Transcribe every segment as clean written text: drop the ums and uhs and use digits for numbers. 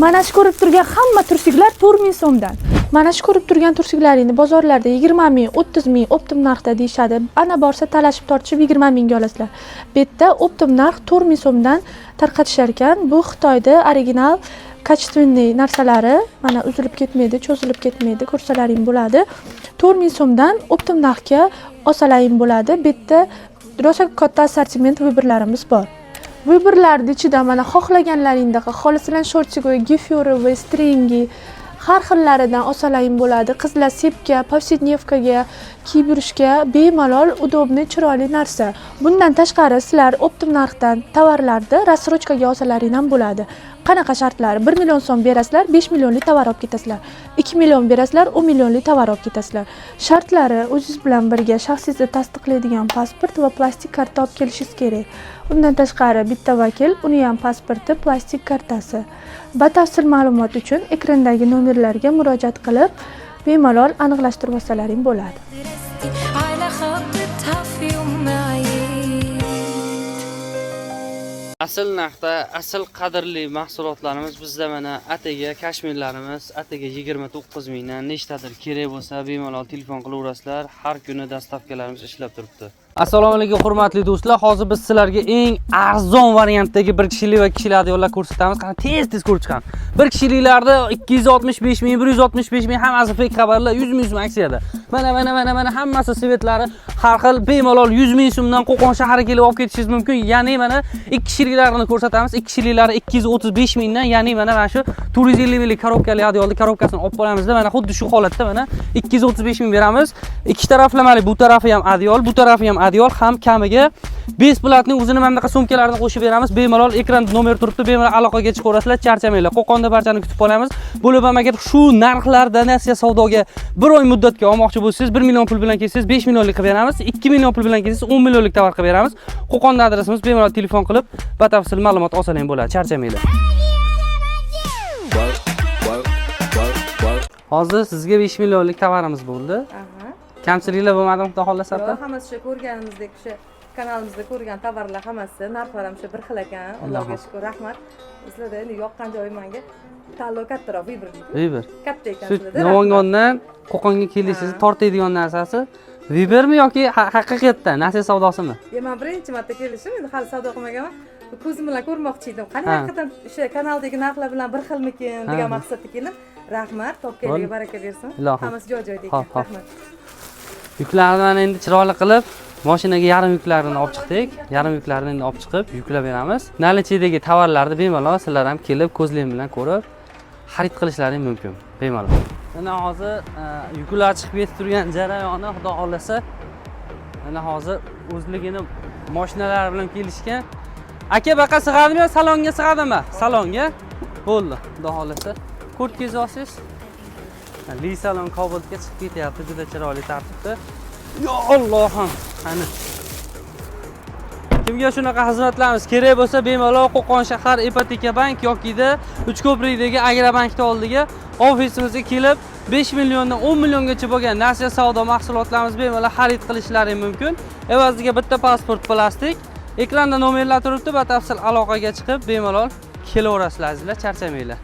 Mana shu ko'rib turgan hamma turshiklar 4000 so'mdan. Mana shu ko'rib turgan turshiklaringni bozorlarda 20 ming, 30 ming optim narxda deyshadi. Ana borsa talashib tortishib 20 mingga olasizlar. Bu yerda optim narx 4000 so'mdan tarqatishar ekan. Bu Xitoyda original kачественный narsalari, mana uzilib ketmaydi, cho'zilib ketmaydi, ko'rsalaring bo'ladi. 4000 so'mdan optim narxga olsalaring bo'ladi. Bu yerda rosa katta assortiment vыборlarimiz bor. Vыборlarning ichida mana xohlaganlaringizga xohlasalar shortchiga, gifyori, stringi har xillaridan olsalaring bo'ladi. Qizlar sepga, повседневкаga kiyib yurishga bemalol, udobniy, chiroyli narsa. Bundan tashqari sizlar optim narxdan tovarlarni рассрочкаga olsalaring ham bo'ladi. Qanaqa shartlari? 1 million so'm berasizlar, 5 millionlik tovar olib ketasizlar. 2 million berasizlar, 10 millionlik tovar olib ketasizlar. Shartlari o'zingiz bilan birga shaxsingizni tasdiqlaydigan pasport va plastik karta olib kelishingiz kerak. Undan tashqari bitta vakil, uni ham pasporti, plastik kartasi. Batafsil ma'lumot uchun ekrandagi nomerlarga murojaat qilib, bemalol aniqlashtirib olsalaring bo'ladi. Asl narxda, asl qadrli mahsulotlarimiz bizda mana atigi kashmirlarimiz, atigi 29 mingdan nechtadir kerak bo'lsa bemalol telefon qilaverasizlar. Har kuni dastavkalarimiz ishlab turibdi. Assalomu alaykum hurmatli do'stlar. Hozir biz sizlarga eng arzon variantdagi bir kishilik va kishilik adyollar ko'rsatamiz. Qani tez ko'rib chiqamiz. Bir kishiliklarda 265 ming, 165 ming hammasi fake xabarlar, 100 ming so'm aksiyada. Mana hammasi svetlari har xil, bemalol 100 ming so'mdan Qo'qon shahriga kelib olib ketishingiz mumkin. Ya'ni mana ikki kishiliklarni ko'rsatamiz. Ikki kishiliklar 235 mingdan, ya'ni mana shu 450 minglik korobkali adyolni korobkasini olib qolamizda. Mana xuddi shu holatda mana 235 ming beramiz. Ikki taraflamali, bu tarafi ham adyol, bu tarafi ham adyol, ham kamiga besplatning o'zini mana bunaqa sumkalarni qo'shib beramiz. Bemalol ekranda nomer turibdi, bemalol aloqaga chiqaverasizlar, charchamanglar. Qo'qonda barchani kutib qolamiz. Bo'lib ham agar shu narxlarda nasiya savdoga 1 oy muddatga olmoqchi bo'lsangiz, 1 million pul bilan kelsangiz 5 millionlik qilib beramiz, 2 million pul bilan kelsangiz 10 millionlik tovar qilib beramiz. Qo'qonda adresimiz, bemalol telefon qilib batafsil ma'lumot olsalaring bo'ladi. Charchamanglar. Hozir sizga 5 millionlik tovarimiz bo'ldi. Kamchiliklar bo'lmadimi, xudo xohlasa? Yo'q, hammasi shu ko'rganimizdek, shu kanalimizda ko'rgan tovarlar hammasi, narxlar ham shu bir xil ekan. Allohga shukr, rahmat. Sizlarda endi yoqqan joyi menga tanlov kattaroq Viber. Katta ekan sizlarda. Namangandan Qo'qonga kelishingiz tortadigan narsasi Vibermi yoki haqiqatdan nasiya savdosimi? Men birinchi marta kelishim, endi hali savdo qilmaganman. Ko'zim bilan ko'rmoqchi edim. Qani haqiqatan o'sha kanaldagi narxlar bilan bir xilmikin degan maqsadda keldim. Rahmat, topganligiga baraka bersin. Hammasi joy-joyida ekan. Rahmat. Yuklarni endi chiroyli qilib mashinaga yarim yuklarini olib chiqdik. Yarim yuklarini endi olib chiqib yuklab beramiz. Nalichidagi tovarlarni bemalol sizlar ham kelib ko'zlaring bilan ko'rib xarid qilishlaring mumkin. Bemalol. Mana hozir yuklar chiqib yetib turgan jarayoni, xudo xolasa, mana hozir o'zligini mashinalar bilan kelishgan. Aka baqa sig'adimi yo salonga sig'adimi? Salonga. Bo'ldi, xudo xolasa. Kurtkangizni olsangiz Li salon Cobalt-ga chiqib ketyapti, juda chiroyli tartibda. Yo Allohim, qani. Kimga shunaqa xizmatlarimiz kerak bo'lsa, bemalol Qo'qon shahar ipoteka bank yokida Uchko'prikdagi Agrobankda oldiga ofisimizga kelib 5 milliondan 10 milliongacha bo'lgan nasiya savdo mahsulotlarimiz bemalol xarid qilishlaring mumkin. Evaziga bitta pasport plastik. Ekranda nomerlar turibdi, batafsil aloqaga chiqib bemalol kelaverasizlar, azizlar, charchamanglar.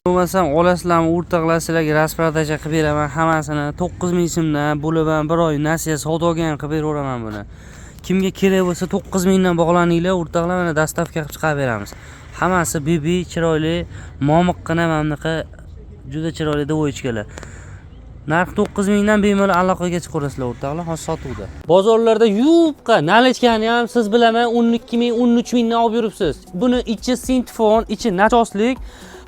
Bo'lmasam olasizlarmi, o'rtoqlar, rasprodaja qilib beraman hammasini. 9000 so'mdan bo'lib ham 1 oy nasiya savdoga ham qilib beraveraman buni. kimga kerak bo'lsa 9000 dan bog'laninglar, o'rtoqlar, mana dastavka qilib chiqarib beramiz. Hammasi bibi, chiroyli, momiqqina, mamnaqa juda chiroyli do'ychkalar. Narx 9000 dan bemalol aloqaga chiqarasizlar o'rtoqlar, hozir sotuvda. Bozorlarda yupqa, nalichkani ham siz bilaman 12000, 13000 dan olib yuribsiz. Buni ichi sintifon, ichi nachoslik.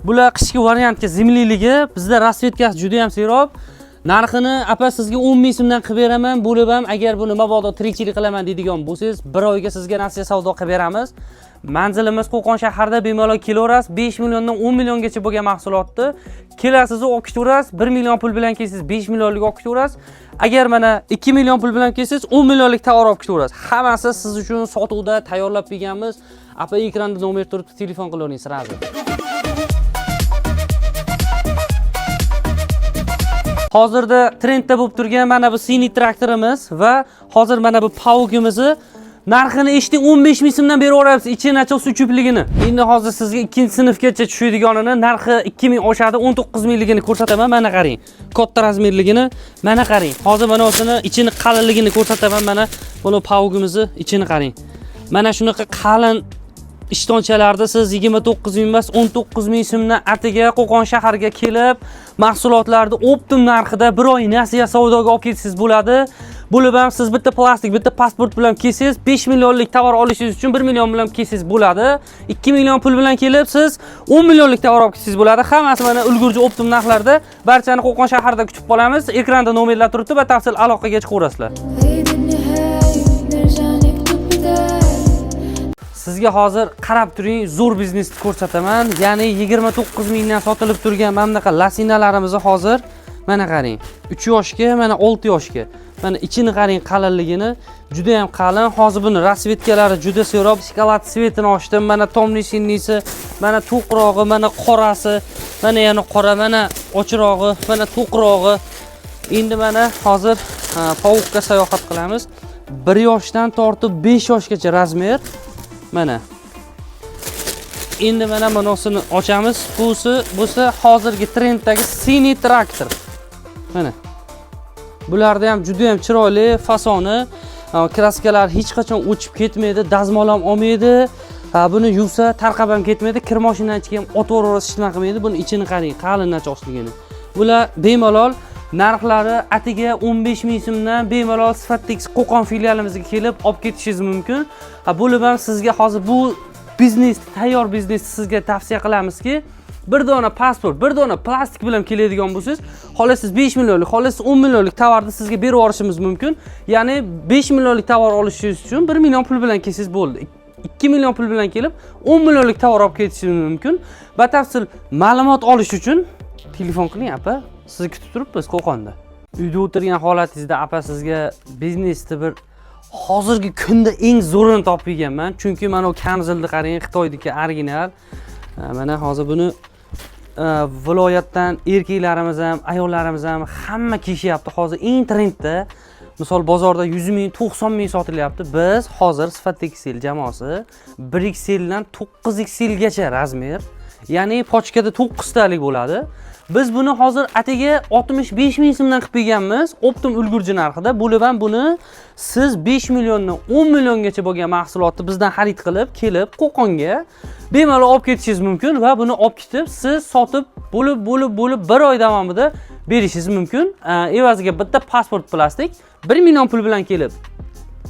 Bular qishki variantga zimliligi, bizda rasvetkasi juda ham serob. Narxini apa sizga 10000 so'mdan qilib beraman. Bo'lib ham agar buni mabodo tirikchilik qilaman deydigan bo'lsangiz, bir oyga sizga nasiya savdo qilib beramiz. Manzilimiz Qo'qon shahrida, bemalol kelaverasiz. 5 milliondan 10 milliongacha bo'lgan mahsulotni kelasiz, olib ketaverasiz. 1 million pul bilan kelsangiz 5 millionlik olib ketaverasiz. Agar mana 2 million pul bilan kelsangiz 10 millionlik tovar olib ketaverasiz. Hammasi siz uchun sotuvda tayyorlab berganmiz. Apa ekranda nomer turibdi, telefon qilavering sirazi. Hozirda trendda bo'lib turgan mana bu siniy traktorimiz va hozir mana bu paugimizni narxini eshiting 15000 so'mdan berib yuboramiz, ichi nachos uchupligini. Endi hozir sizga 2-sinfgacha tushadiganini narxi 2000 oshadi, 19000 ligini ko'rsataman, mana qarang. Katta razmerligini mana qarang. Hozir mana o'sini ichini qalinligini ko'rsataman, mana bu paugimizni ichini qarang. Mana shunaqa qalin ishtonchalarda siz 29000 emas 19000 so'mdan atiga Qo'qon shaharga kelib, mahsulotlarni optim narxida bir oy nasiya savdoga olib ketsangiz bo'ladi. Bo'lib ham siz bitta plastik, bitta pasport bilan kelsangiz 5 millionlik tovar olishingiz uchun 1 million bilan kelsangiz bo'ladi. 2 million pul bilan kelib siz 10 millionlik tovar olib ketsangiz bo'ladi. Hammasi mana ulgurji optim narxlarda. Barchani Qo'qon shahrida kutib qolamiz. Ekranda nomerlar turibdi, batafsil aloqaga chiqaverasizlar. Sizga hozir qarab turing, zo'r biznesni ko'rsataman. Ya'ni 29000 dan sotilib turgan mamlaqa lasinalarimizni hozir mana qarang. 3 yoshga, mana 6 yoshga. Mana ichini qarang qalinligini, juda ham qalin. Hozir buni rasvetkalari juda serob. Shokolad svetini ochdim. Mana tomli sinnisi, mana to'qrog'i, mana qorasi, mana yana qora, mana ochirog'i, mana to'qrog'i. Endi mana hozir pavuqqa sayohat qilamiz. 1 yoshdan tortib 5 yoshgacha razmer. Mana. Endi mana bunisini ochamiz. Busi hozirgi trenddagi siniy traktor. Mana. Bularda ham juda ham chiroyli fasoni, kraskalar hech qachon o'chib ketmaydi, dazmol ham olmaydi. Buni yuvsa tarqab ham ketmaydi, kir mashinadan ichiga ham otvoraverasiz, hech nima qilmaydi. Buni ichini qarang, qalin nachosligini. Bular bemalol narxlari atiga 15000 so'mdan bemalol Sifattex Qo'qon filialimizga kelib olib ketishingiz mumkin. Bo'lib ham sizga hozir bu biznes, tayyor biznesni sizga tavsiya qilamizki, bir dona pasport, bir dona plastik bilan keladigan bo'lsangiz, xohlasangiz 5 millionlik, xohlasangiz 10 millionlik tovarni sizga berib yuborishimiz mumkin. Ya'ni 5 millionlik tovar olishingiz uchun 1 million pul bilan kelsangiz bo'ldi. 2 million pul bilan kelib 10 millionlik tovar olib ketishingiz mumkin. Batafsil ma'lumot olish uchun telefon qiling apa. Sizni kutib turibmiz Qo'qonda. Uyda o'tirgan holatingizda apa sizga biznesni bir hozirgi kunda eng zo'rini topib berganman. Chunki mana bu kamzilni qarang, Xitoydagi original. Mana hozir buni viloyatdan erkaklarimiz ham, ayollarimiz ham hamma kiyishyapti. Hozir eng trendda. Misol bozorda 100 ming, 90 ming sotilyapti. Biz hozir Sifattex jamoasi 1XL dan 9XL gacha razmer, ya'ni pochkada 9 talik bo'ladi. Biz buni hozir atiga 65 ming so'mdan qilib berganmiz, optim ulgurji narxida. Bo'lib ham buni siz 5 milliondan 10 milliongacha bo'lgan mahsulotni bizdan xarid qilib, kelib Qo'qonga bemalol olib ketishingiz mumkin va buni olib ketib siz sotib bo'lib 1 oy davomida berishingiz mumkin. Evaziga bitta pasport plastik 1 million pul bilan kelib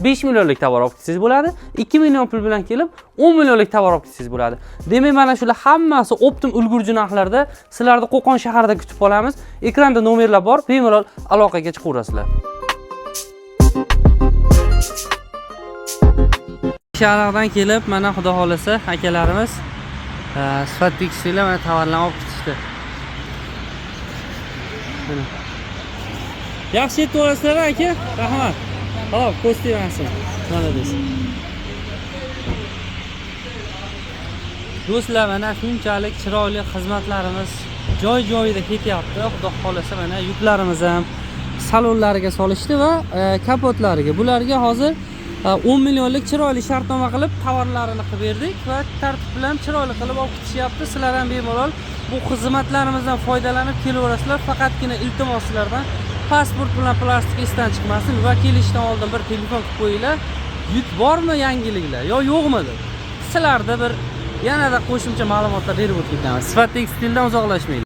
5 millionlik tovar olib ketsangiz bo'ladi. 2 million pul bilan kelib 10 millionlik tovar olib ketsangiz bo'ladi. Demak, mana shular hammasi optim ulgurji narxlarda sizlarni Qo'qon shahrida kutib qolamiz. Ekranda nomerlar bor, bemalol aloqaga chiqaverasizlar. Shahardan kelib, mana xudo xolasa akalarimiz Sifattex bilan mana tovarlarni olib ketishdi. Mana. Yaxshi yetib olasizlar aka. Rahmat. Hop, ko'sti yemasin. Mana desin. Do'stlar, mana shunchalik chiroyli xizmatlarimiz joy-joyida ketyapti. Xudo xolasa mana yuklarimiz ham salonlariga solishdi va kapotlariga. Bularga hozir 10 millionlik chiroyli shartnoma qilib tovarlarini qilib berdik va tartib bilan chiroyli qilib olib ketishyapti. Sizlar ham bemalol bu xizmatlarimizdan foydalanib kelaverasizlar. Faqatgina iltimos sizlardan pasport bilan plastik esdan chiqmasin va kelishdan oldin bir telefon qilib qo'yinglar. yuk bormi yangiliklar yo yo'qmi deb sizlarda bir yanada qo'shimcha ma'lumotlar berib o'tib ketamiz. Sifat tekstildan uzoqlashmaylik.